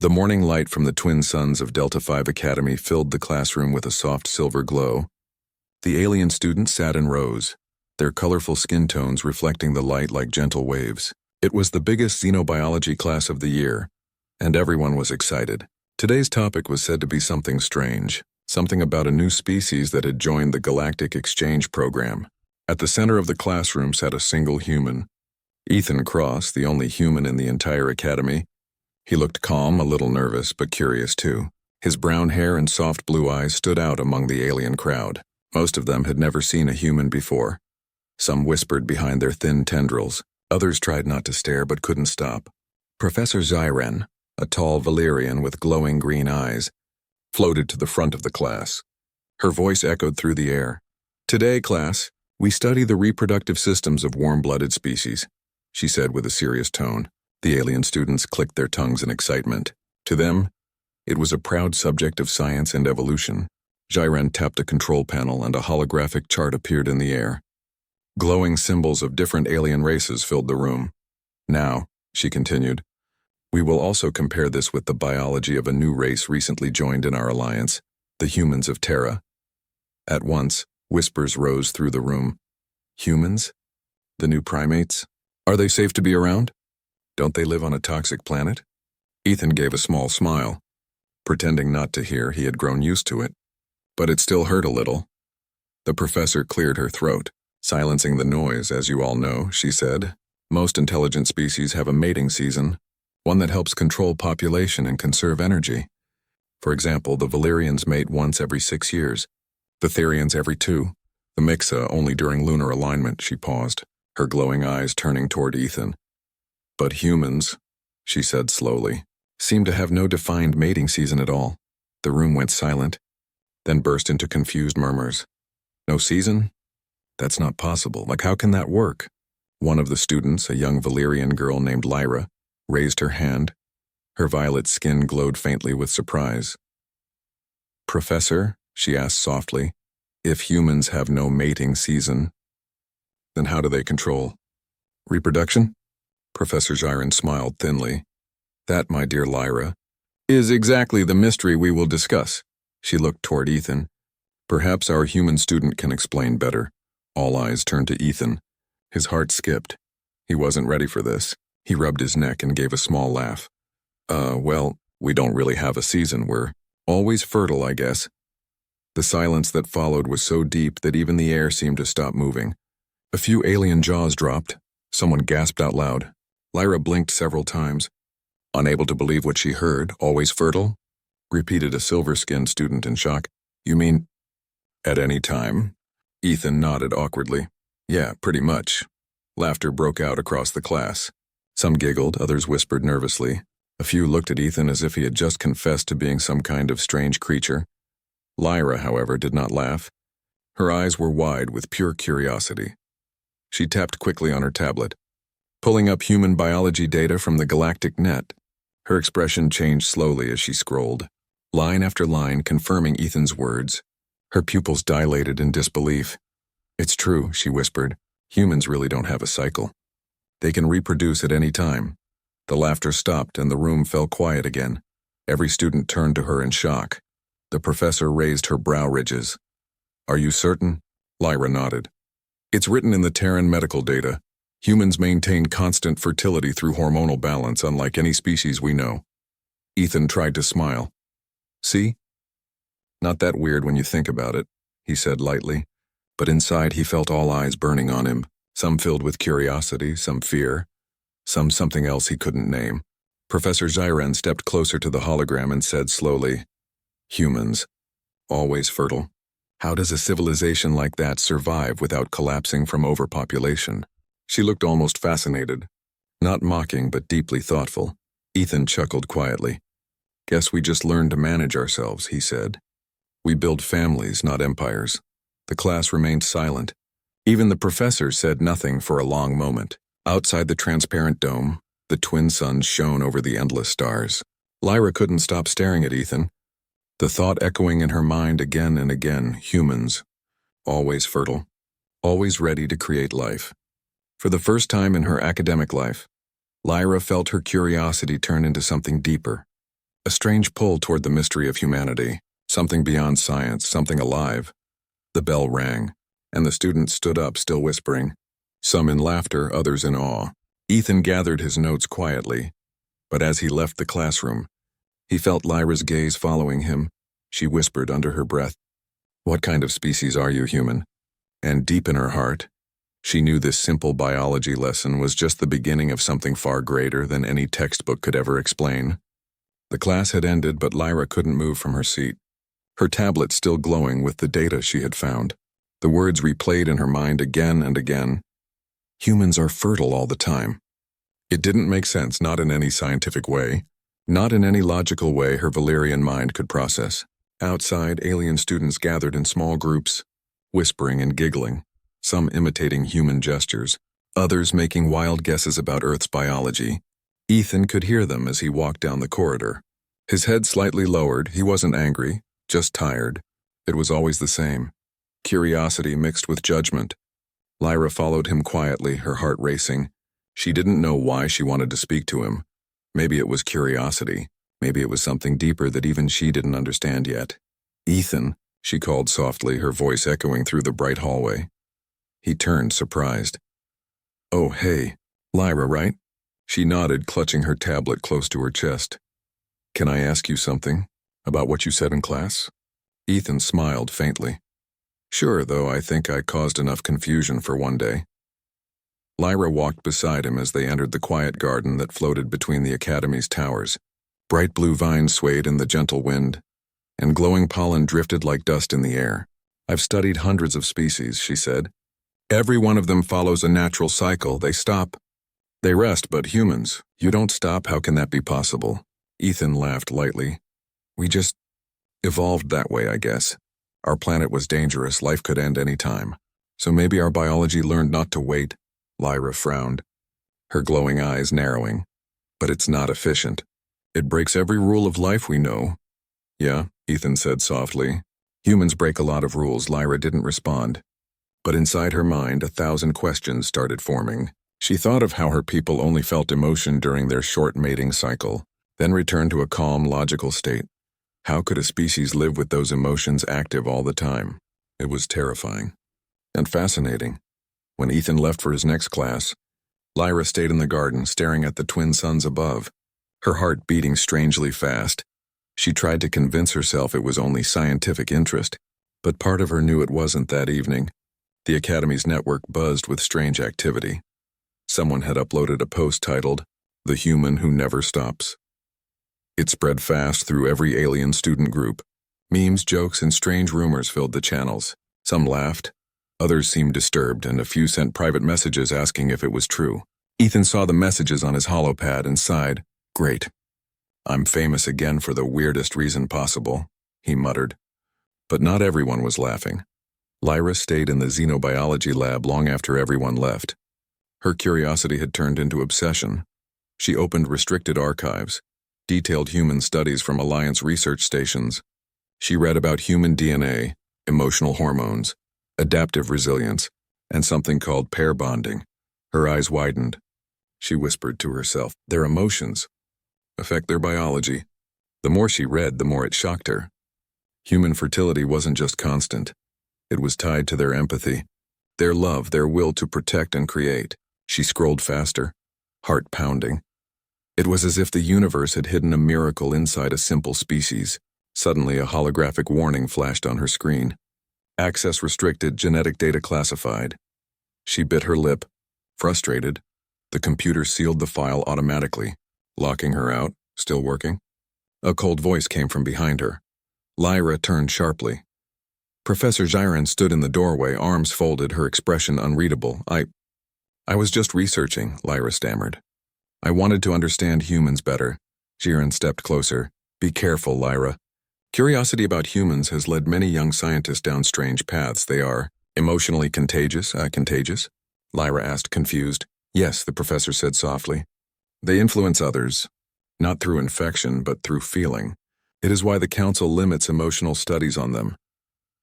The morning light from the twin suns of Delta Phi Academy filled the classroom with a soft silver glow. The alien students sat in rows, their colorful skin tones reflecting the light like gentle waves. It was the biggest xenobiology class of the year, and everyone was excited. Today's topic was said to be something strange, something about a new species that had joined the Galactic Exchange Program. At the center of the classroom sat a single human, Ethan Cross, the only human in the entire academy. He looked calm, a little nervous, but curious too. His brown hair and soft blue eyes stood out among the alien crowd. Most of them had never seen a human before. Some whispered behind their thin tendrils. Others tried not to stare but couldn't stop. Professor Zyren, a tall Valerian with glowing green eyes, floated to the front of the class. Her voice echoed through the air. "Today, class, we study the reproductive systems of warm-blooded species," she said with a serious tone. The alien students clicked their tongues in excitement. To them, it was a proud subject of science and evolution. Zyren tapped a control panel and a holographic chart appeared in the air. Glowing symbols of different alien races filled the room. "Now," she continued, "we will also compare this with the biology of a new race recently joined in our alliance, the humans of Terra." At once, whispers rose through the room. "Humans? The new primates? Are they safe to be around? Don't they live on a toxic planet?" Ethan gave a small smile. Pretending not to hear, he had grown used to it. But it still hurt a little. The professor cleared her throat. "Silencing the noise, as you all know," she said. "Most intelligent species have a mating season, one that helps control population and conserve energy. For example, the Valerians mate once every 6 years, the Therians every 2, the Mixa only during lunar alignment." She paused, her glowing eyes turning toward Ethan. "But humans," she said slowly, "seem to have no defined mating season at all." The room went silent, then burst into confused murmurs. "No season? That's not possible. Like, how can that work?" One of the students, a young Valerian girl named Lyra, raised her hand. Her violet skin glowed faintly with surprise. "Professor," she asked softly, "if humans have no mating season, then how do they control reproduction?" Professor Zyren smiled thinly. "That, my dear Lyra, is exactly the mystery we will discuss." She looked toward Ethan. "Perhaps our human student can explain better." All eyes turned to Ethan. His heart skipped. He wasn't ready for this. He rubbed his neck and gave a small laugh. Well, we don't really have a season. We're always fertile, I guess." The silence that followed was so deep that even the air seemed to stop moving. A few alien jaws dropped. Someone gasped out loud. Lyra blinked several times. Unable to believe what she heard. "Always fertile?" repeated a silver-skinned student in shock. "You mean at any time?" Ethan nodded awkwardly. "Yeah, pretty much." Laughter broke out across the class. Some giggled, others whispered nervously. A few looked at Ethan as if he had just confessed to being some kind of strange creature. Lyra, however, did not laugh. Her eyes were wide with pure curiosity. She tapped quickly on her tablet, pulling up human biology data from the galactic net. Her expression changed slowly as she scrolled, line after line confirming Ethan's words. Her pupils dilated in disbelief. "It's true," she whispered. "Humans really don't have a cycle. They can reproduce at any time." The laughter stopped and the room fell quiet again. Every student turned to her in shock. The professor raised her brow ridges. "Are you certain?" Lyra nodded. "It's written in the Terran medical data. Humans maintain constant fertility through hormonal balance, unlike any species we know." Ethan tried to smile. "See? Not that weird when you think about it," he said lightly. But inside he felt all eyes burning on him, some filled with curiosity, some fear, some something else he couldn't name. Professor Zyren stepped closer to the hologram and said slowly, "Humans, always fertile. How does a civilization like that survive without collapsing from overpopulation?" She looked almost fascinated, not mocking but deeply thoughtful. Ethan chuckled quietly. "Guess we just learned to manage ourselves," he said. "We build families, not empires." The class remained silent. Even the professor said nothing for a long moment. Outside the transparent dome, the twin suns shone over the endless stars. Lyra couldn't stop staring at Ethan, the thought echoing in her mind again and again. Humans, always fertile, always ready to create life. For the first time in her academic life, Lyra felt her curiosity turn into something deeper, A strange pull toward the mystery of humanity, something beyond science, something alive. The bell rang, and the students stood up, still whispering, some in laughter, others in awe. Ethan gathered his notes quietly, but as he left the classroom, he felt Lyra's gaze following him. She whispered under her breath, "What kind of species are you, human?" And deep in her heart, she knew this simple biology lesson was just the beginning of something far greater than any textbook could ever explain. The class had ended, but Lyra couldn't move from her seat, her tablet still glowing with the data she had found. The words replayed in her mind again and again. Humans are fertile all the time. It didn't make sense, not in any scientific way, not in any logical way her Valerian mind could process. Outside, alien students gathered in small groups, whispering and giggling, some imitating human gestures, others making wild guesses about Earth's biology. Ethan could hear them as he walked down the corridor. His head slightly lowered, he wasn't angry, just tired. It was always the same. Curiosity mixed with judgment. Lyra followed him quietly, her heart racing. She didn't know why she wanted to speak to him. Maybe it was curiosity. Maybe it was something deeper that even she didn't understand yet. "Ethan," she called softly, her voice echoing through the bright hallway. He turned, surprised. "Oh, hey. Lyra, right?" She nodded, clutching her tablet close to her chest. "Can I ask you something? About what you said in class?" Ethan smiled faintly. "Sure, though I think I caused enough confusion for one day." Lyra walked beside him as they entered the quiet garden that floated between the academy's towers. Bright blue vines swayed in the gentle wind, and glowing pollen drifted like dust in the air. "I've studied hundreds of species," she said. "Every one of them follows a natural cycle. They stop. They rest, but humans, you don't stop. How can that be possible?" Ethan laughed lightly. "We just evolved that way, I guess. Our planet was dangerous, life could end any time. So maybe our biology learned not to wait." Lyra frowned, her glowing eyes narrowing. "But it's not efficient. It breaks every rule of life we know." "Yeah," Ethan said softly. "Humans break a lot of rules." Lyra didn't respond. But inside her mind, 1,000 questions started forming. She thought of how her people only felt emotion during their short mating cycle, then returned to a calm, logical state. How could a species live with those emotions active all the time? It was terrifying. And fascinating. When Ethan left for his next class, Lyra stayed in the garden, staring at the twin suns above, her heart beating strangely fast. She tried to convince herself it was only scientific interest, but part of her knew it wasn't that evening. The Academy's network buzzed with strange activity. Someone had uploaded a post titled, "The Human Who Never Stops." It spread fast through every alien student group. Memes, jokes, and strange rumors filled the channels. Some laughed, others seemed disturbed, and a few sent private messages asking if it was true. Ethan saw the messages on his holopad and sighed. "Great. I'm famous again for the weirdest reason possible," he muttered. But not everyone was laughing. Lyra stayed in the xenobiology lab long after everyone left. Her curiosity had turned into obsession. She opened restricted archives, detailed human studies from Alliance research stations. She read about human DNA, emotional hormones, adaptive resilience, and something called pair bonding. Her eyes widened. She whispered to herself, their emotions affect their biology. The more she read, the more it shocked her. Human fertility wasn't just constant. It was tied to their empathy, their love, their will to protect and create. She scrolled faster, heart pounding. It was as if the universe had hidden a miracle inside a simple species. Suddenly, a holographic warning flashed on her screen. Access restricted, genetic data classified. She bit her lip, frustrated. The computer sealed the file automatically, locking her out. Still working? A cold voice came from behind her. Lyra turned sharply. Professor Xiran stood in the doorway, arms folded, her expression unreadable. I was just researching, Lyra stammered. I wanted to understand humans better. Xiran stepped closer. Be careful, Lyra. Curiosity about humans has led many young scientists down strange paths. They are emotionally contagious. Contagious? Lyra asked, confused. Yes, the professor said softly. They influence others, not through infection, but through feeling. It is why the Council limits emotional studies on them.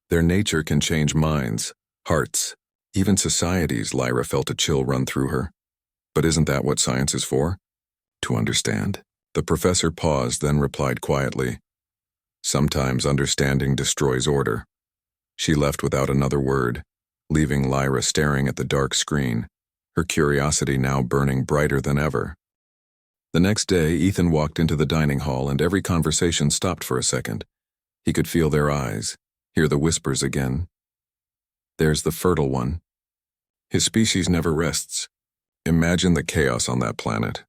Their nature can change minds, hearts, even societies. Lyra felt a chill run through her. But isn't that what science is for? To understand. The professor paused, then replied quietly, "Sometimes understanding destroys order." She left without another word, leaving Lyra staring at the dark screen, her curiosity now burning brighter than ever. The next day, Ethan walked into the dining hall and every conversation stopped for a second. He could feel their eyes, hear the whispers again. "There's the fertile one. His species never rests. Imagine the chaos on that planet."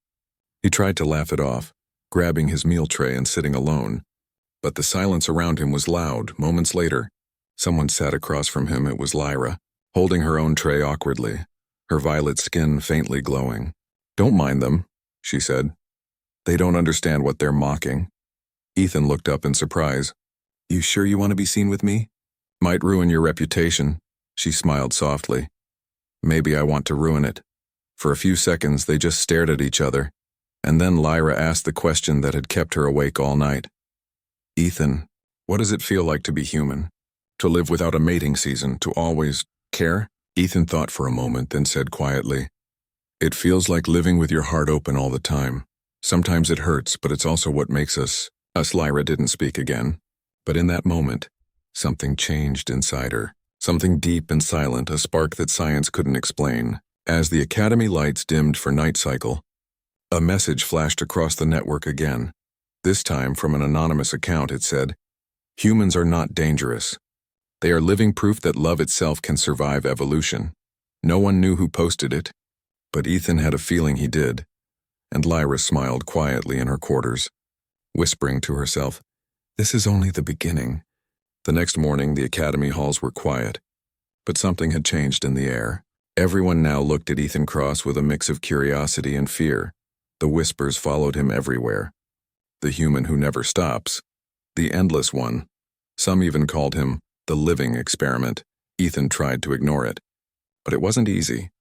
He tried to laugh it off, grabbing his meal tray and sitting alone. But the silence around him was loud. Moments later, someone sat across from him. It was Lyra, holding her own tray awkwardly, her violet skin faintly glowing. "Don't mind them," she said. "They don't understand what they're mocking." Ethan looked up in surprise. "You sure you want to be seen with me?" "Might ruin your reputation," she smiled softly. "Maybe I want to ruin it." For a few seconds, they just stared at each other, and then Lyra asked the question that had kept her awake all night. "Ethan, what does it feel like to be human? To live without a mating season, to always care?" Ethan thought for a moment, then said quietly, "It feels like living with your heart open all the time. Sometimes it hurts, but it's also what makes us." Lyra didn't speak again, but in that moment, something changed inside her. Something deep and silent, a spark that science couldn't explain. As the academy lights dimmed for night cycle, a message flashed across the network again. This time from an anonymous account. It said, "Humans are not dangerous. They are living proof that love itself can survive evolution." No one knew who posted it, but Ethan had a feeling he did, and Lyra smiled quietly in her quarters, whispering to herself, "This is only the beginning." The next morning, the academy halls were quiet, but something had changed in the air. Everyone now looked at Ethan Cross with a mix of curiosity and fear. The whispers followed him everywhere. The human who never stops. The endless one. Some even called him the living experiment. Ethan tried to ignore it, but it wasn't easy.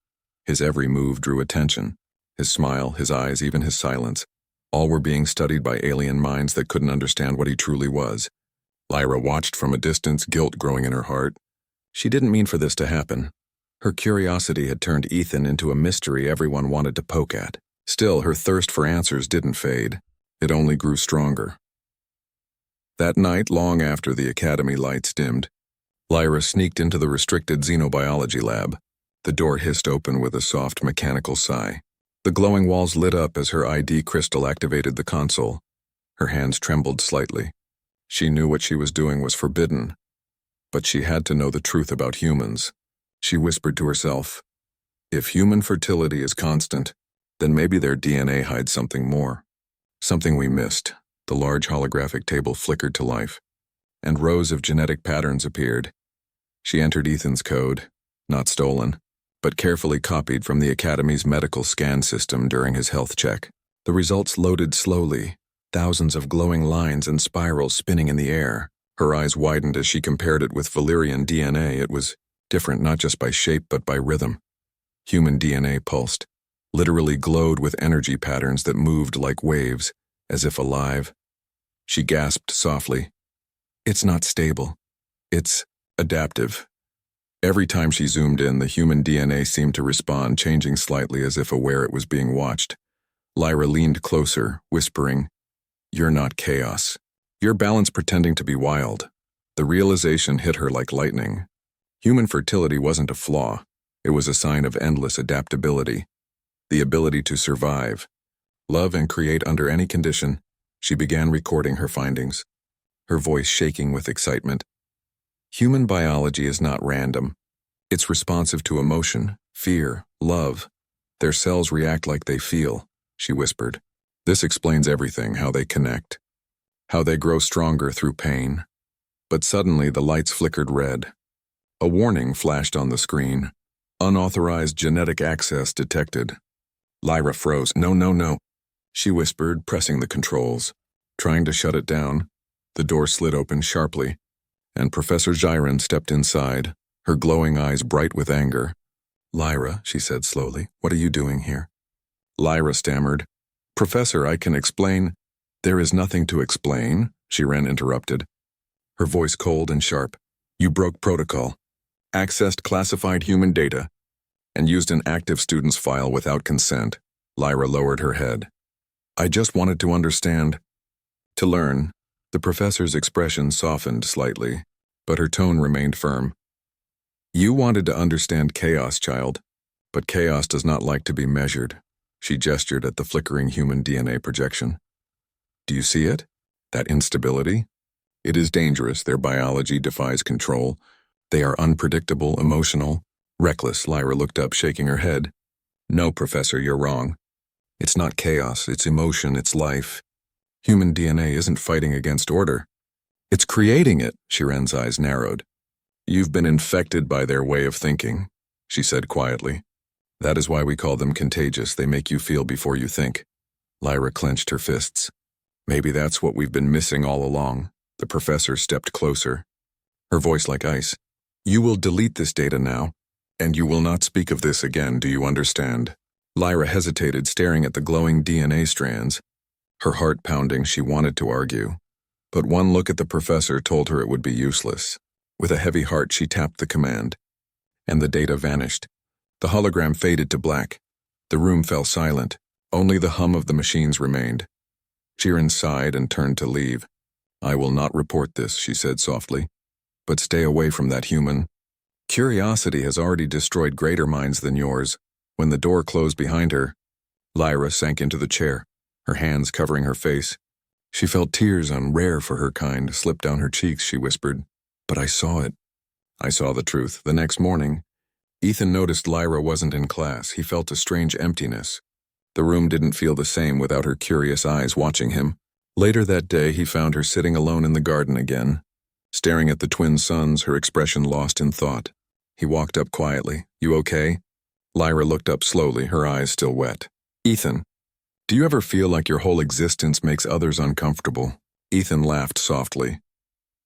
His every move drew attention. His smile, his eyes, even his silence. All were being studied by alien minds that couldn't understand what he truly was. Lyra watched from a distance, guilt growing in her heart. She didn't mean for this to happen. Her curiosity had turned Ethan into a mystery everyone wanted to poke at. Still, her thirst for answers didn't fade. It only grew stronger. That night, long after the academy lights dimmed, Lyra sneaked into the restricted xenobiology lab. The door hissed open with a soft mechanical sigh. The glowing walls lit up as her ID crystal activated the console. Her hands trembled slightly. She knew what she was doing was forbidden, but she had to know the truth about humans. She whispered to herself, "If human fertility is constant, then maybe their DNA hides something more. Something we missed." The large holographic table flickered to life, and rows of genetic patterns appeared. She entered Ethan's code, not stolen, but carefully copied from the Academy's medical scan system during his health check. The results loaded slowly, thousands of glowing lines and spirals spinning in the air. Her eyes widened as she compared it with Valyrian DNA. It was different not just by shape but by rhythm. Human DNA pulsed, literally glowed with energy patterns that moved like waves, as if alive. She gasped softly. "It's not stable. It's adaptive." Every time she zoomed in, the human DNA seemed to respond, changing slightly as if aware it was being watched. Lyra leaned closer, whispering, "You're not chaos. You're balance pretending to be wild." The realization hit her like lightning. Human fertility wasn't a flaw. It was a sign of endless adaptability, the ability to survive, love, and create under any condition. She began recording her findings, her voice shaking with excitement. "Human biology is not random. It's responsive to emotion, fear, love. Their cells react like they feel," she whispered. "This explains everything, how they connect, how they grow stronger through pain." But suddenly the lights flickered red. A warning flashed on the screen. "Unauthorized genetic access detected." Lyra froze. "No, no, no," she whispered, pressing the controls. Trying to shut it down, the door slid open sharply, and Professor Gyron stepped inside, her glowing eyes bright with anger. "Lyra," she said slowly, "what are you doing here?" Lyra stammered, "Professor, I can explain." "There is nothing to explain," Gyron interrupted, her voice cold and sharp. "You broke protocol, accessed classified human data, and used an active student's file without consent." Lyra lowered her head. I just wanted to understand. To learn. The professor's expression softened slightly, but her tone remained firm. You wanted to understand chaos, child, but chaos does not like to be measured. She gestured at the flickering human DNA projection. Do you see it? That instability? It is dangerous. Their biology defies control. They are unpredictable, emotional, reckless. Lyra looked up, shaking her head. No, Professor, you're wrong. It's not chaos, it's emotion, it's life. Human DNA isn't fighting against order. It's creating it. Shiren's eyes narrowed. You've been infected by their way of thinking, she said quietly. That is why we call them contagious. They make you feel before you think. Lyra clenched her fists. Maybe that's what we've been missing all along. The professor stepped closer, her voice like ice. You will delete this data now, and you will not speak of this again, do you understand? Lyra hesitated, staring at the glowing DNA strands. Her heart pounding, she wanted to argue. But one look at the professor told her it would be useless. With a heavy heart, she tapped the command, and the data vanished. The hologram faded to black. The room fell silent. Only the hum of the machines remained. Shiren sighed and turned to leave. I will not report this, she said softly. But stay away from that human. Curiosity has already destroyed greater minds than yours. When the door closed behind her, Lyra sank into the chair, her hands covering her face. She felt tears, rare for her kind, slip down her cheeks. She whispered, But I saw it. I saw the truth. The next morning, Ethan noticed Lyra wasn't in class. He felt a strange emptiness. The room didn't feel the same without her curious eyes watching him. Later that day, he found her sitting alone in the garden again, staring at the twin suns, her expression lost in thought. He walked up quietly. You okay? Lyra looked up slowly, her eyes still wet. Ethan, do you ever feel like your whole existence makes others uncomfortable? Ethan laughed softly.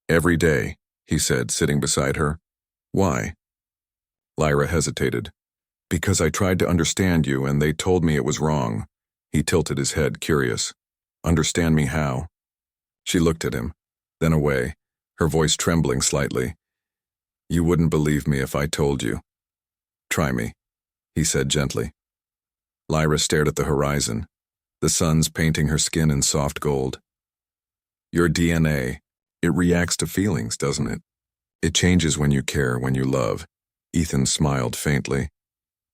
Every day, he said, sitting beside her. Why? Lyra hesitated. Because I tried to understand you and they told me it was wrong. He tilted his head, curious. Understand me how? She looked at him, then away, her voice trembling slightly. You wouldn't believe me if I told you. Try me, he said gently. Lyra stared at the horizon, the suns painting her skin in soft gold. Your DNA, it reacts to feelings, doesn't it? It changes when you care, when you love. Ethan smiled faintly.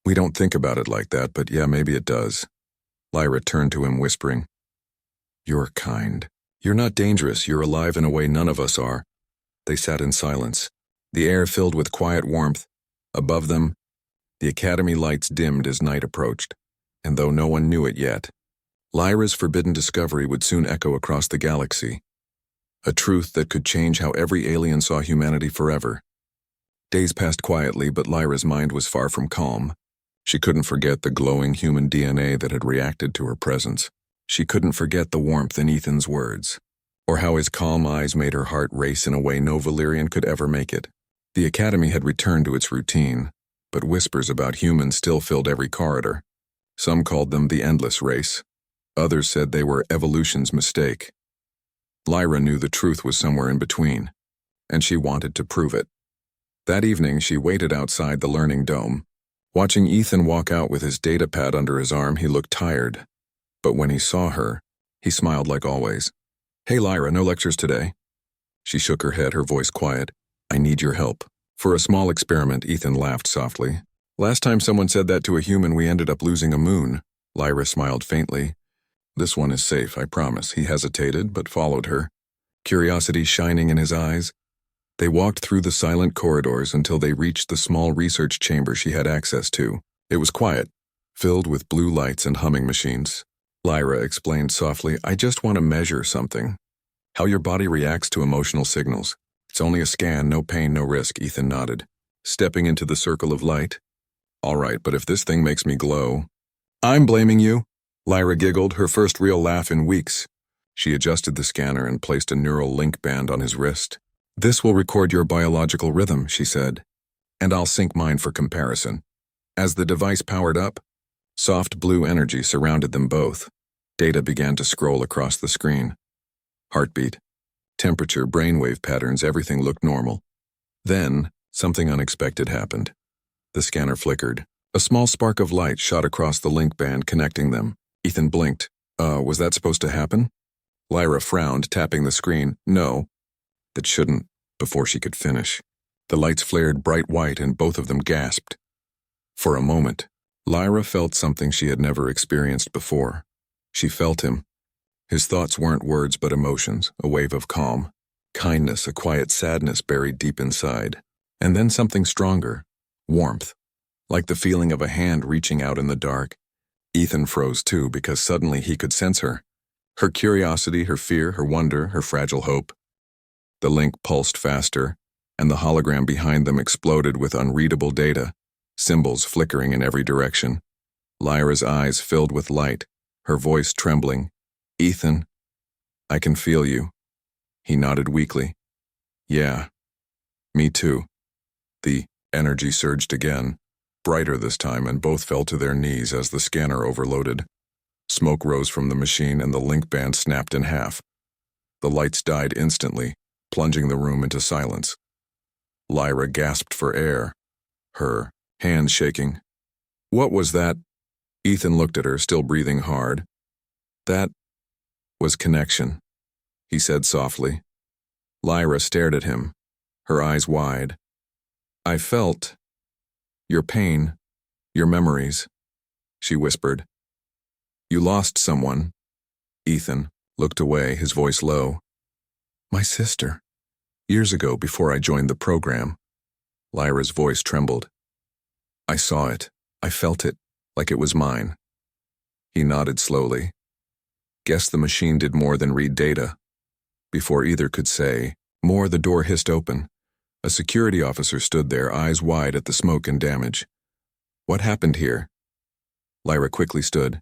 We don't think about it like that, but yeah, maybe it does. Lyra turned to him, whispering, You're kind. You're not dangerous. You're alive in a way none of us are. They sat in silence, the air filled with quiet warmth. Above them, the academy lights dimmed as night approached, and though no one knew it yet, Lyra's forbidden discovery would soon echo across the galaxy. A truth that could change how every alien saw humanity forever. Days passed quietly, but Lyra's mind was far from calm. She couldn't forget the glowing human DNA that had reacted to her presence. She couldn't forget the warmth in Ethan's words, or how his calm eyes made her heart race in a way no Valyrian could ever make it. The academy had returned to its routine, but whispers about humans still filled every corridor. Some called them the endless race. Others said they were evolution's mistake. Lyra knew the truth was somewhere in between, and she wanted to prove it. That evening, she waited outside the learning dome. Watching Ethan walk out with his datapad under his arm, he looked tired. But when he saw her, he smiled like always. Hey Lyra, no lectures today? She shook her head, her voice quiet. I need your help. For a small experiment, Ethan laughed softly. Last time someone said that to a human, we ended up losing a moon. Lyra smiled faintly. This one is safe, I promise. He hesitated, but followed her, curiosity shining in his eyes. They walked through the silent corridors until they reached the small research chamber she had access to. It was quiet, filled with blue lights and humming machines. Lyra explained softly, I just want to measure something. How your body reacts to emotional signals. It's only a scan, no pain, no risk, Ethan nodded, stepping into the circle of light. All right, but if this thing makes me glow... I'm blaming you, Lyra giggled, her first real laugh in weeks. She adjusted the scanner and placed a neural link band on his wrist. This will record your biological rhythm, she said, and I'll sync mine for comparison. As the device powered up, soft blue energy surrounded them both. Data began to scroll across the screen. Heartbeat, temperature, brainwave patterns, everything looked normal. Then, something unexpected happened. The scanner flickered. A small spark of light shot across the link band connecting them. Ethan blinked, Was that supposed to happen? Lyra frowned, tapping the screen. No, that shouldn't, before she could finish. The lights flared bright white and both of them gasped. For a moment, Lyra felt something she had never experienced before. She felt him. His thoughts weren't words but emotions, a wave of calm, kindness, a quiet sadness buried deep inside. And then something stronger, warmth, like the feeling of a hand reaching out in the dark. Ethan froze too because suddenly he could sense her. Her curiosity, her fear, her wonder, her fragile hope. The link pulsed faster, and the hologram behind them exploded with unreadable data, symbols flickering in every direction. Lyra's eyes filled with light, her voice trembling. Ethan, I can feel you. He nodded weakly. Yeah, me too. The energy surged again, brighter this time, and both fell to their knees as the scanner overloaded. Smoke rose from the machine and the link band snapped in half. The lights died instantly, plunging the room into silence. Lyra gasped for air, her hands shaking. What was that? Ethan looked at her, still breathing hard. That was connection, he said softly. Lyra stared at him, her eyes wide. I felt your pain, your memories, she whispered. You lost someone. Ethan looked away, his voice low. My sister. Years ago, before I joined the program. Lyra's voice trembled. I saw it. I felt it, like it was mine. He nodded slowly. Guess the machine did more than read data. Before either could say more, the door hissed open. A security officer stood there, eyes wide at the smoke and damage. What happened here? Lyra quickly stood.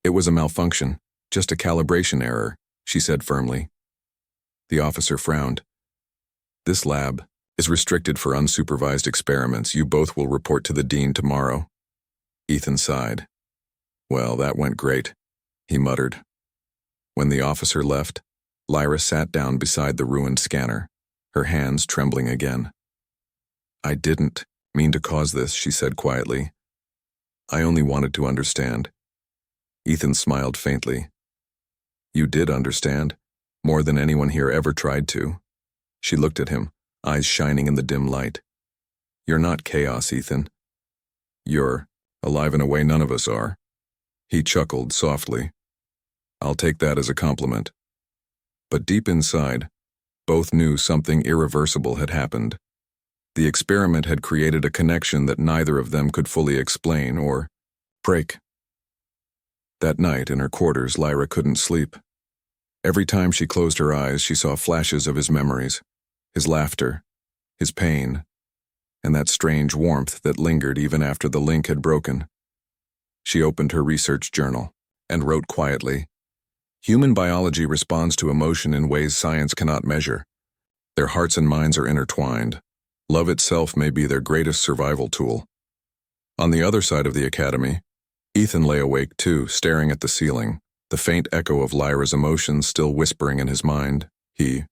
It was a malfunction, just a calibration error, she said firmly. The officer frowned. This lab is restricted for unsupervised experiments. You both will report to the dean tomorrow. Ethan sighed. Well, that went great, he muttered. When the officer left, Lyra sat down beside the ruined scanner, her hands trembling again. I didn't mean to cause this, she said quietly. I only wanted to understand. Ethan smiled faintly. You did understand, more than anyone here ever tried to. She looked at him, eyes shining in the dim light. You're not chaos, Ethan. You're alive in a way none of us are. He chuckled softly. I'll take that as a compliment. But deep inside, both knew something irreversible had happened. The experiment had created a connection that neither of them could fully explain or break. That night in her quarters, Lyra couldn't sleep. Every time she closed her eyes, she saw flashes of his memories, his laughter, his pain, and that strange warmth that lingered even after the link had broken. She opened her research journal and wrote quietly, Human biology responds to emotion in ways science cannot measure. Their hearts and minds are intertwined. Love itself may be their greatest survival tool. On the other side of the academy, Ethan lay awake too, staring at the ceiling, the faint echo of Lyra's emotions still whispering in his mind. He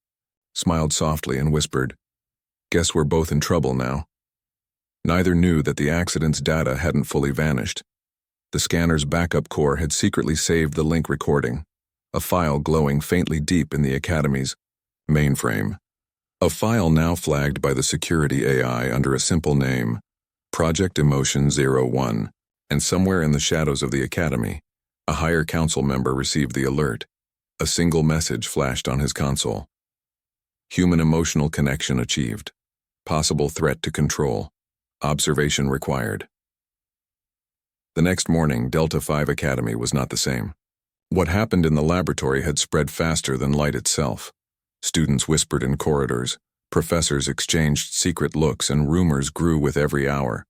smiled softly and whispered, Guess we're both in trouble now. Neither knew that the accident's data hadn't fully vanished. The scanner's backup core had secretly saved the link recording, a file glowing faintly deep in the Academy's mainframe. A file now flagged by the security AI under a simple name, Project Emotion 01, and somewhere in the shadows of the Academy, a higher council member received the alert. A single message flashed on his console. Human emotional connection achieved. Possible threat to control. Observation required. The next morning, Delta 5 Academy was not the same. What happened in the laboratory had spread faster than light itself. Students whispered in corridors, professors exchanged secret looks, and rumors grew with every hour.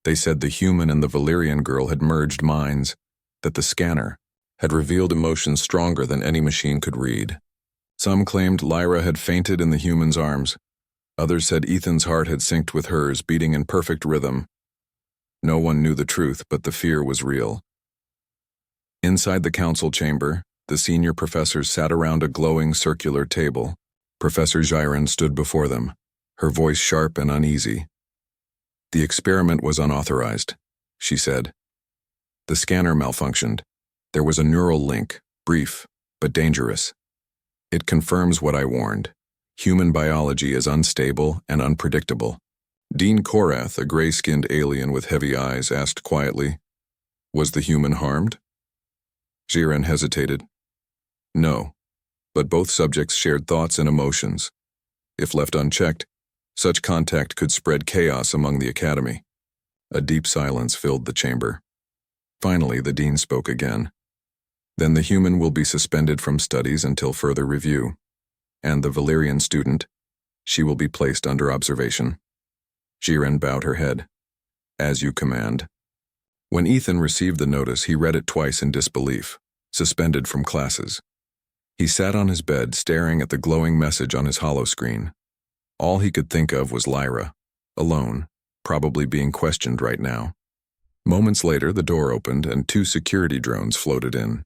They said the human and the Valyrian girl had merged minds, that the scanner had revealed emotions stronger than any machine could read. Some claimed Lyra had fainted in the human's arms. Others said Ethan's heart had synced with hers, beating in perfect rhythm. No one knew the truth, but the fear was real. Inside the council chamber, the senior professors sat around a glowing circular table. Professor Zyron stood before them, her voice sharp and uneasy. The experiment was unauthorized, she said. The scanner malfunctioned. There was a neural link, brief, but dangerous. It confirms what I warned. Human biology is unstable and unpredictable. Dean Korath, a gray-skinned alien with heavy eyes, asked quietly, "Was the human harmed?" Jiren hesitated. No, but both subjects shared thoughts and emotions. If left unchecked, such contact could spread chaos among the academy. A deep silence filled the chamber. Finally, the dean spoke again. Then the human will be suspended from studies until further review. And the Valyrian student, she will be placed under observation. Jiren bowed her head. As you command. When Ethan received the notice, he read it twice in disbelief. Suspended from classes. He sat on his bed, staring at the glowing message on his holoscreen. All he could think of was Lyra, alone, probably being questioned right now. Moments later, the door opened and 2 security drones floated in.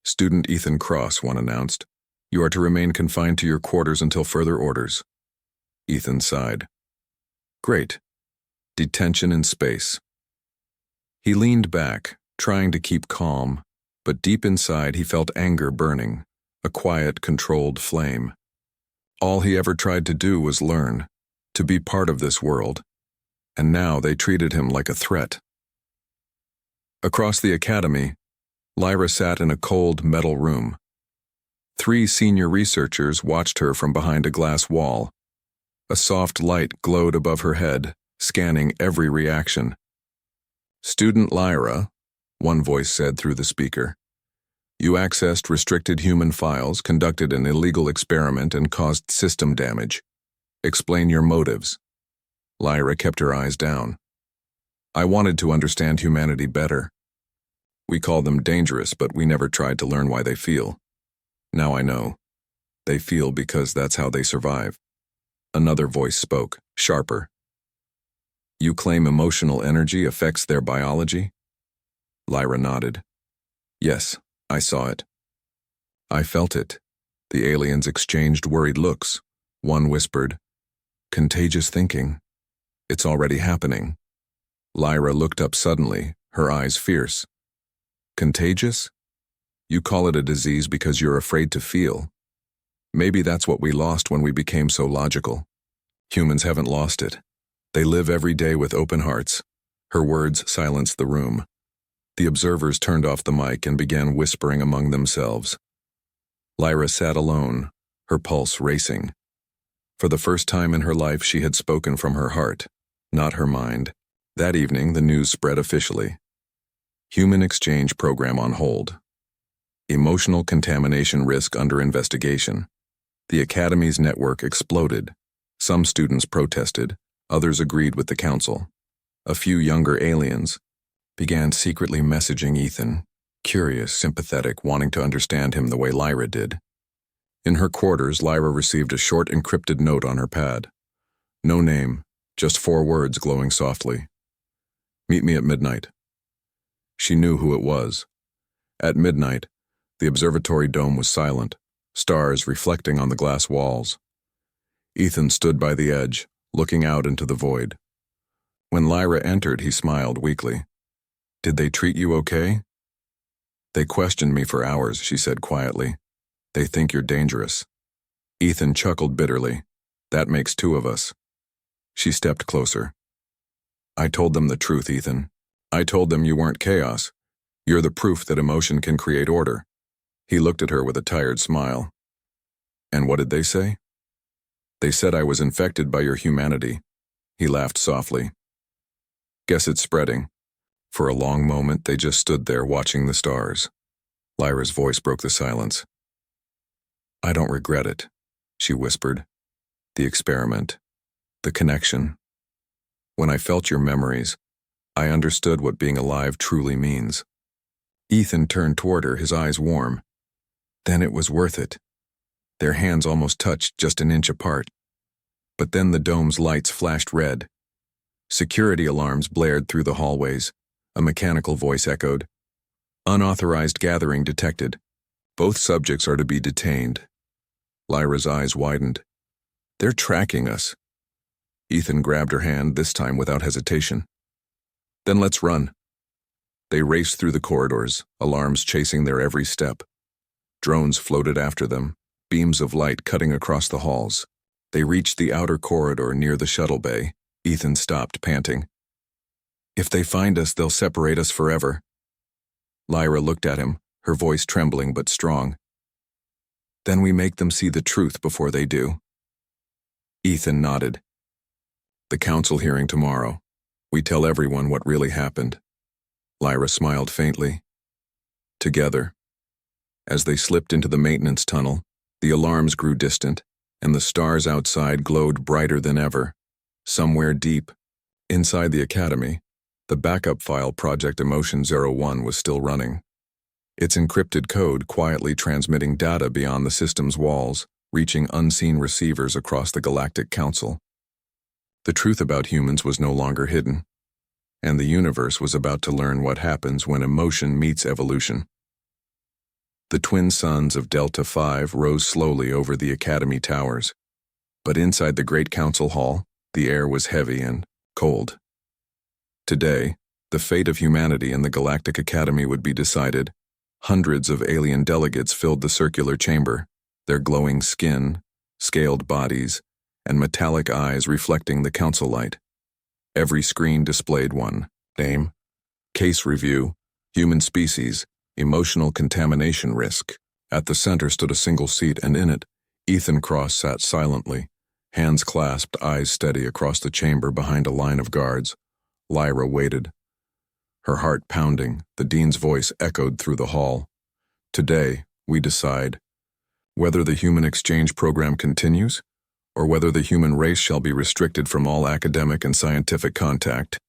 Student Ethan Cross, one announced. You are to remain confined to your quarters until further orders. Ethan sighed. Great. Detention in space. He leaned back, trying to keep calm, but deep inside he felt anger burning, a quiet, controlled flame. All he ever tried to do was learn, to be part of this world, and now they treated him like a threat. Across the academy, Lyra sat in a cold metal room. 3 senior researchers watched her from behind a glass wall. A soft light glowed above her head, scanning every reaction. Student Lyra, one voice said through the speaker, you accessed restricted human files, conducted an illegal experiment, and caused system damage. Explain your motives. Lyra kept her eyes down. I wanted to understand humanity better. We call them dangerous, but we never tried to learn why they feel. Now I know. They feel because that's how they survive. Another voice spoke, sharper. You claim emotional energy affects their biology? Lyra nodded. Yes, I saw it. I felt it. The aliens exchanged worried looks. One whispered, contagious thinking. It's already happening. Lyra looked up suddenly, her eyes fierce. Contagious? You call it a disease because you're afraid to feel. Maybe that's what we lost when we became so logical. Humans haven't lost it. They live every day with open hearts. Her words silenced the room. The observers turned off the mic and began whispering among themselves. Lyra sat alone, her pulse racing. For the first time in her life, she had spoken from her heart, not her mind. That evening, the news spread officially. Human exchange program on hold. Emotional contamination risk under investigation. The Academy's network exploded. Some students protested, others agreed with the council. A few younger aliens began secretly messaging Ethan, curious, sympathetic, wanting to understand him the way Lyra did. In her quarters, Lyra received a short encrypted note on her pad. No name, just 4 words glowing softly. Meet me at midnight. She knew who it was. At midnight, the observatory dome was silent, stars reflecting on the glass walls. Ethan stood by the edge, looking out into the void. When Lyra entered, he smiled weakly. Did they treat you okay? They questioned me for hours, she said quietly. They think you're dangerous. Ethan chuckled bitterly. That makes 2 of us. She stepped closer. I told them the truth, Ethan. I told them you weren't chaos. You're the proof that emotion can create order. He looked at her with a tired smile. And what did they say? They said I was infected by your humanity. He laughed softly. Guess it's spreading. For a long moment, they just stood there watching the stars. Lyra's voice broke the silence. I don't regret it, she whispered. The experiment. The connection. When I felt your memories, I understood what being alive truly means. Ethan turned toward her, his eyes warm. Then it was worth it. Their hands almost touched, just an inch apart. But then the dome's lights flashed red. Security alarms blared through the hallways. A mechanical voice echoed. Unauthorized gathering detected. Both subjects are to be detained. Lyra's eyes widened. They're tracking us. Ethan grabbed her hand, this time without hesitation. Then let's run. They raced through the corridors, alarms chasing their every step. Drones floated after them, beams of light cutting across the halls. They reached the outer corridor near the shuttle bay. Ethan stopped, panting. "If they find us, they'll separate us forever." Lyra looked at him, her voice trembling but strong. "Then we make them see the truth before they do." Ethan nodded. "The council hearing tomorrow. We tell everyone what really happened." Lyra smiled faintly. Together. As they slipped into the maintenance tunnel, the alarms grew distant, and the stars outside glowed brighter than ever. Somewhere deep, inside the academy, the backup file Project Emotion 01 was still running. Its encrypted code quietly transmitting data beyond the system's walls, reaching unseen receivers across the Galactic Council. The truth about humans was no longer hidden, and the universe was about to learn what happens when emotion meets evolution. The twin suns of Delta 5 rose slowly over the Academy towers, but inside the Great Council Hall, the air was heavy and cold. Today, the fate of humanity in the Galactic Academy would be decided. Hundreds of alien delegates filled the circular chamber, their glowing skin, scaled bodies, and metallic eyes reflecting the council light. Every screen displayed one: name, case review, human species, emotional contamination risk. At the center stood a single seat, and in it, Ethan Cross sat silently, hands clasped, eyes steady across the chamber behind a line of guards. Lyra waited, her heart pounding. The dean's voice echoed through the hall. "Today, we decide whether the human exchange program continues, or whether the human race shall be restricted from all academic and scientific contact."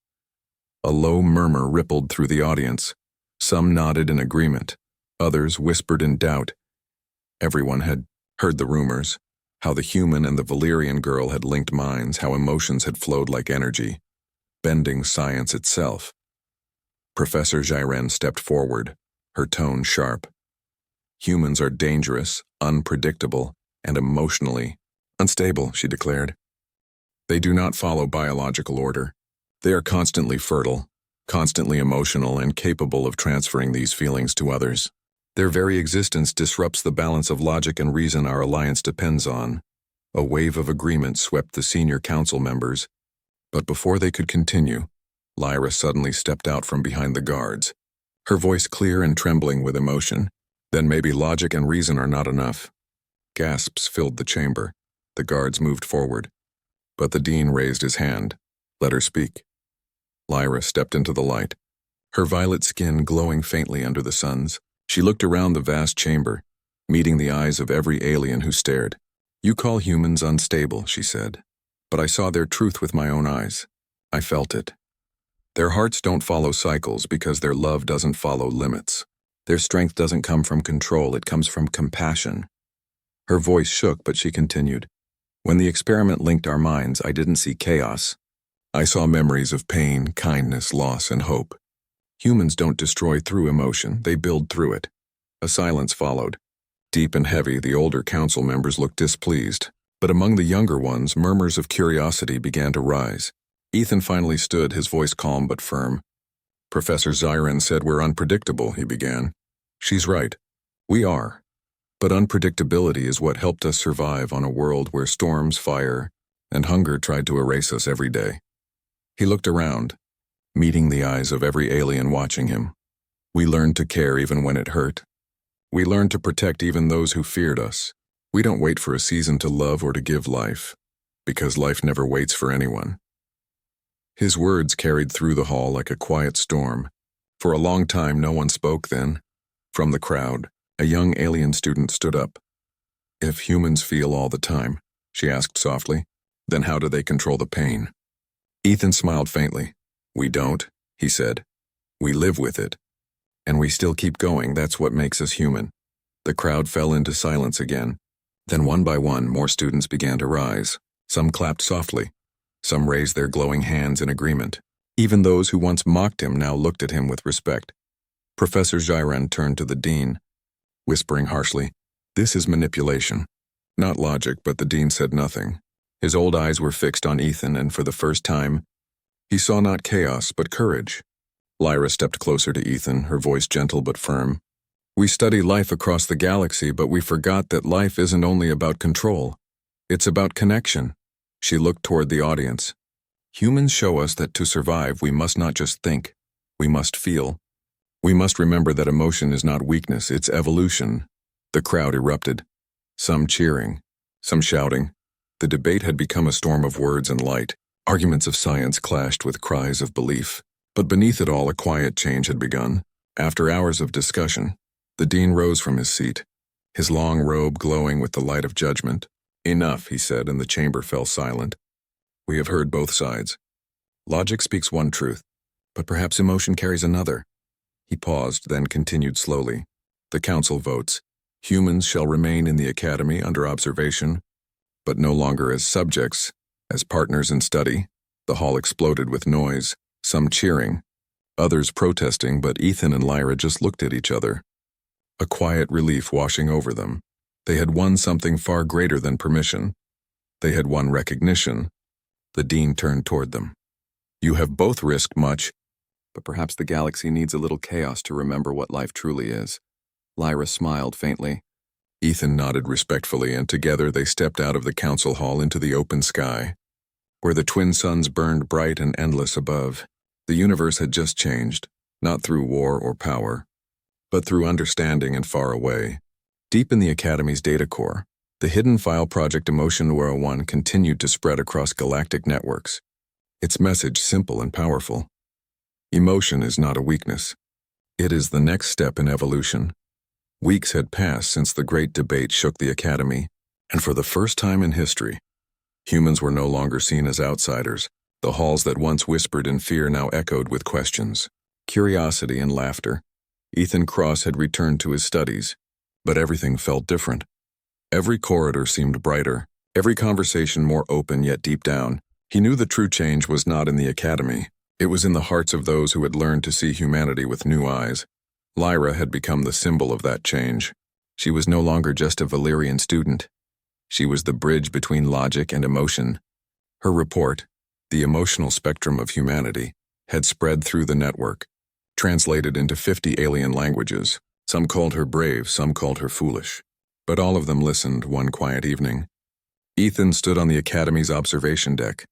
A low murmur rippled through the audience. Some nodded in agreement, others whispered in doubt. Everyone had heard the rumors, how the human and the Valyrian girl had linked minds, how emotions had flowed like energy, bending science itself. Professor Jiren stepped forward, her tone sharp. "Humans are dangerous, unpredictable, and emotionally unstable," she declared. "They do not follow biological order. They are constantly fertile, constantly emotional, and capable of transferring these feelings to others. Their very existence disrupts the balance of logic and reason our alliance depends on." A wave of agreement swept the senior council members, but before they could continue, Lyra suddenly stepped out from behind the guards, her voice clear and trembling with emotion. "Then maybe logic and reason are not enough." Gasps filled the chamber. The guards moved forward, but the dean raised his hand. "Let her speak." Lyra stepped into the light, her violet skin glowing faintly under the suns. She looked around the vast chamber, meeting the eyes of every alien who stared. "You call humans unstable," she said, "but I saw their truth with my own eyes. I felt it. Their hearts don't follow cycles because their love doesn't follow limits. Their strength doesn't come from control, it comes from compassion." Her voice shook, but she continued. "When the experiment linked our minds, I didn't see chaos. I saw memories of pain, kindness, loss, and hope. Humans don't destroy through emotion, they build through it." A silence followed. Deep and heavy, the older council members looked displeased, but among the younger ones, murmurs of curiosity began to rise. Ethan finally stood, his voice calm but firm. "Professor Jiren said we're unpredictable," he began. "She's right. We are. But unpredictability is what helped us survive on a world where storms, fire, and hunger tried to erase us every day." He looked around, meeting the eyes of every alien watching him. "We learned to care even when it hurt. We learned to protect even those who feared us. We don't wait for a season to love or to give life, because life never waits for anyone." His words carried through the hall like a quiet storm. For a long time no one spoke then. From the crowd, a young alien student stood up. "If humans feel all the time," she asked softly, "then how do they control the pain?" Ethan smiled faintly. "We don't," he said. "We live with it. And we still keep going, that's what makes us human." The crowd fell into silence again. Then one by one, more students began to rise. Some clapped softly. Some raised their glowing hands in agreement. Even those who once mocked him now looked at him with respect. Professor Jiren turned to the dean, whispering harshly, "This is manipulation. Not logic," but the dean said nothing. His old eyes were fixed on Ethan, and for the first time, he saw not chaos but courage. Lyra stepped closer to Ethan, her voice gentle but firm. We study life across the galaxy, but we forgot that life isn't only about control. It's about connection. She looked toward the audience. Humans show us that to survive, we must not just think, we must feel. We must remember that emotion is not weakness, it's evolution. The crowd erupted. Some cheering, some shouting. The debate had become a storm of words and light. Arguments of science clashed with cries of belief. But beneath it all, a quiet change had begun. After hours of discussion, the dean rose from his seat, his long robe glowing with the light of judgment. Enough, he said, and the chamber fell silent. We have heard both sides. Logic speaks one truth, but perhaps emotion carries another. He paused, then continued slowly. The council votes. Humans shall remain in the academy under observation, but no longer as subjects, as partners in study. The hall exploded with noise, some cheering, others protesting, but Ethan and Lyra just looked at each other. A quiet relief washing over them. They had won something far greater than permission. They had won recognition. The dean turned toward them. You have both risked much, but perhaps the galaxy needs a little chaos to remember what life truly is. Lyra smiled faintly. Ethan nodded respectfully, and together they stepped out of the council hall into the open sky, where the twin suns burned bright and endless above. The universe had just changed, not through war or power, but through understanding and far away. Deep in the Academy's data core, the hidden file project Emotion 101 continued to spread across galactic networks. Its message simple and powerful. Emotion is not a weakness. It is the next step in evolution. Weeks had passed since the great debate shook the Academy, and for the first time in history, humans were no longer seen as outsiders. The halls that once whispered in fear now echoed with questions, curiosity, and laughter. Ethan Cross had returned to his studies, but everything felt different. Every corridor seemed brighter, every conversation more open, yet deep down, he knew the true change was not in the Academy. It was in the hearts of those who had learned to see humanity with new eyes. Lyra had become the symbol of that change. She was no longer just a Valyrian student. She was the bridge between logic and emotion. Her report, The Emotional Spectrum of Humanity, had spread through the network, translated into 50 alien languages. Some called her brave, some called her foolish. But all of them listened one quiet evening. Ethan stood on the Academy's observation deck.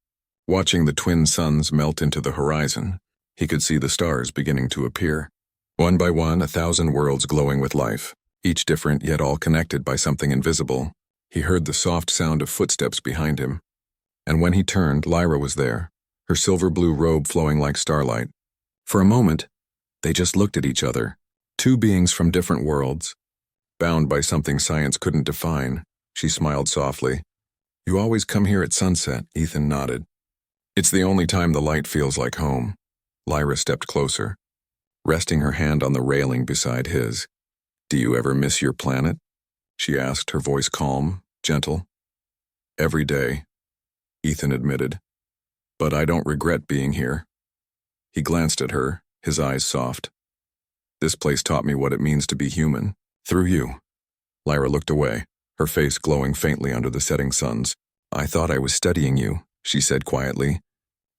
Watching the twin suns melt into the horizon, he could see the stars beginning to appear. One by one, 1,000 worlds glowing with life, each different yet all connected by something invisible. He heard the soft sound of footsteps behind him. And when he turned, Lyra was there, her silver-blue robe flowing like starlight. For a moment, they just looked at each other, two beings from different worlds. Bound by something science couldn't define, she smiled softly. You always come here at sunset, Ethan nodded. It's the only time the light feels like home. Lyra stepped closer, resting her hand on the railing beside his. Do you ever miss your planet? She asked, her voice calm, gentle. Every day, Ethan admitted. But I don't regret being here. He glanced at her, his eyes soft. This place taught me what it means to be human, through you. Lyra looked away, her face glowing faintly under the setting suns. I thought I was studying you, she said quietly.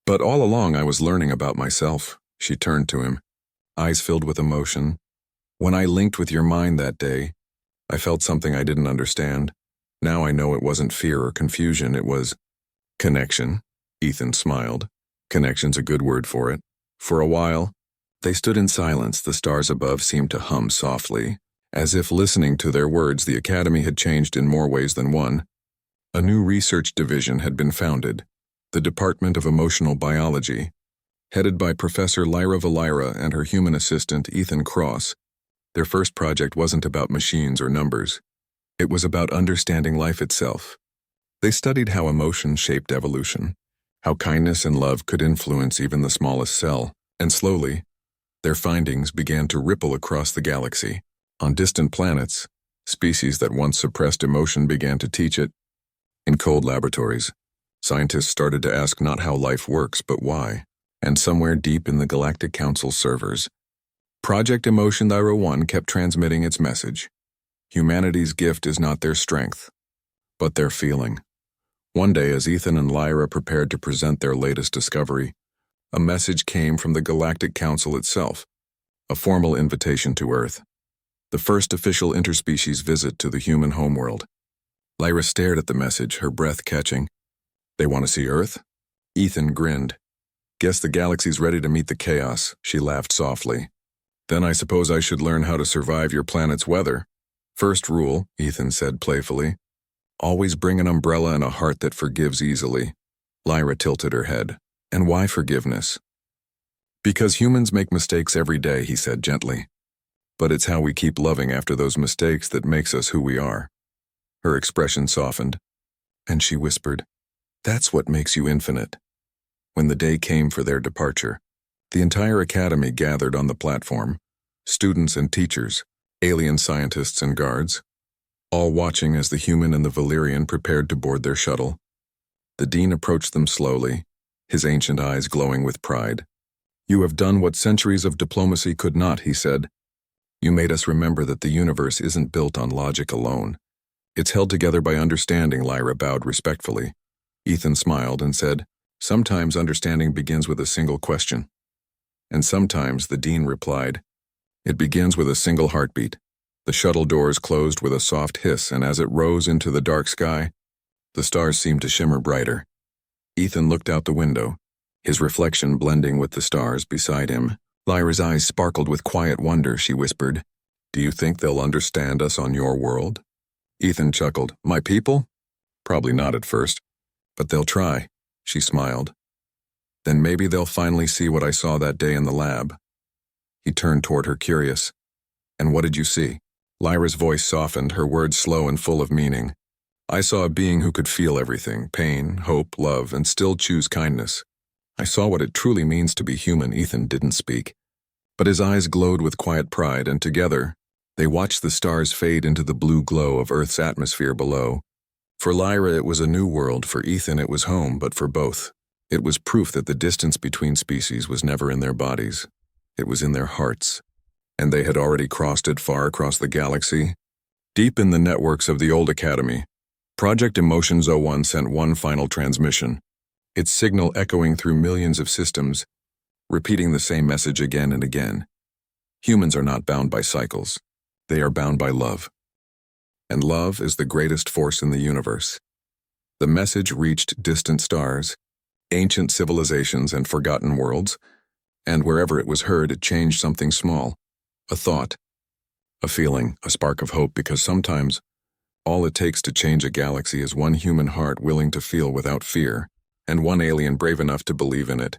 But all along I was learning about myself. She turned to him, eyes filled with emotion. When I linked with your mind that day, I felt something I didn't understand. Now I know it wasn't fear or confusion, it was connection. Ethan smiled. Connection's a good word for it. For a while, they stood in silence. The stars above seemed to hum softly, as if listening to their words. The Academy had changed in more ways than one. A new research division had been founded, the Department of Emotional Biology, headed by Professor Lyra Valira and her human assistant Ethan Cross. Their first project wasn't about machines or numbers. It was about understanding life itself. They studied how emotion shaped evolution, how kindness and love could influence even the smallest cell, and slowly, their findings began to ripple across the galaxy. On distant planets, species that once suppressed emotion began to teach it. In cold laboratories, scientists started to ask not how life works, but why. And somewhere deep in the Galactic Council servers, Project Emotion 101 kept transmitting its message. Humanity's gift is not their strength, but their feeling. One day, as Ethan and Lyra prepared to present their latest discovery, A message came from the Galactic Council itself, a formal invitation to Earth. The first official interspecies visit to the human homeworld. Lyra stared at the message, her breath catching. They want to see Earth? Ethan grinned. Guess the galaxy's ready to meet the chaos, she laughed softly. Then I suppose I should learn how to survive your planet's weather. First rule, Ethan said playfully. Always bring an umbrella and a heart that forgives easily. Lyra tilted her head. And why forgiveness? Because humans make mistakes every day, he said gently. But it's how we keep loving after those mistakes that makes us who we are. Her expression softened, and she whispered, That's what makes you infinite. When the day came for their departure, the entire academy gathered on the platform, students and teachers, alien scientists and guards, all watching as the human and the Valyrian prepared to board their shuttle. The dean approached them slowly, his ancient eyes glowing with pride. You have done what centuries of diplomacy could not, he said. You made us remember that the universe isn't built on logic alone. It's held together by understanding, Lyra bowed respectfully. Ethan smiled and said, Sometimes understanding begins with a single question. And sometimes, the dean replied, It begins with a single heartbeat. The shuttle doors closed with a soft hiss, and as it rose into the dark sky, the stars seemed to shimmer brighter. Ethan looked out the window, his reflection blending with the stars beside him. Lyra's eyes sparkled with quiet wonder. She whispered, Do you think they'll understand us on your world? Ethan chuckled. My people? Probably not at first, but they'll try, she smiled. Then maybe they'll finally see what I saw that day in the lab. He turned toward her, curious. And what did you see? Lyra's voice softened, her words slow and full of meaning. I saw a being who could feel everything, pain, hope, love, and still choose kindness. I saw what it truly means to be human. Ethan didn't speak, but his eyes glowed with quiet pride, and together, they watched the stars fade into the blue glow of Earth's atmosphere below. For Lyra, it was a new world. For Ethan, it was home, but for both, it was proof that the distance between species was never in their bodies. It was in their hearts. And they had already crossed it far across the galaxy. Deep in the networks of the old academy, Project Emotions 01 sent one final transmission, its signal echoing through millions of systems, repeating the same message again and again. Humans are not bound by cycles. They are bound by love. And love is the greatest force in the universe. The message reached distant stars, ancient civilizations and forgotten worlds, and wherever it was heard, it changed something small. A thought, a feeling, a spark of hope, because sometimes all it takes to change a galaxy is one human heart willing to feel without fear, and one alien brave enough to believe in it.